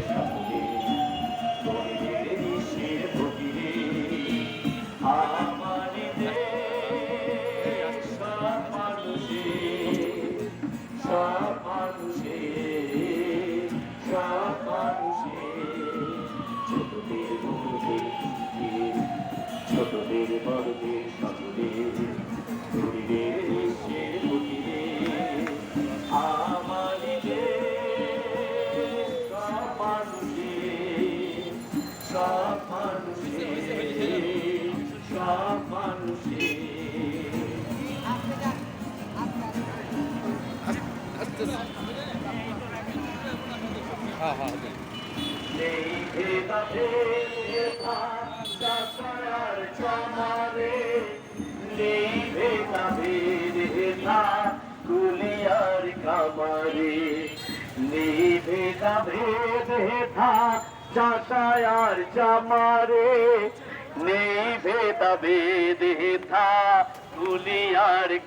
সকলে গরিবের নিশের ভগিরে আমার দেশ সব মানুষের সব মানুষের সব মানুষের ছোটদের বড়দের ছোটদের বড়দের সকলের গরিবের নিশের ভগিরে আমার দেশ সব মানুষের সব মানুষের সব মানুষের নেই ভেদাভেদ ভাষার চমারে নেই ভেদাভেদ কুলিয়ার কামারে নেই ভেদাভেদ চাষায়ার চামারে নেই ভেদাভেদ কুলিয়ার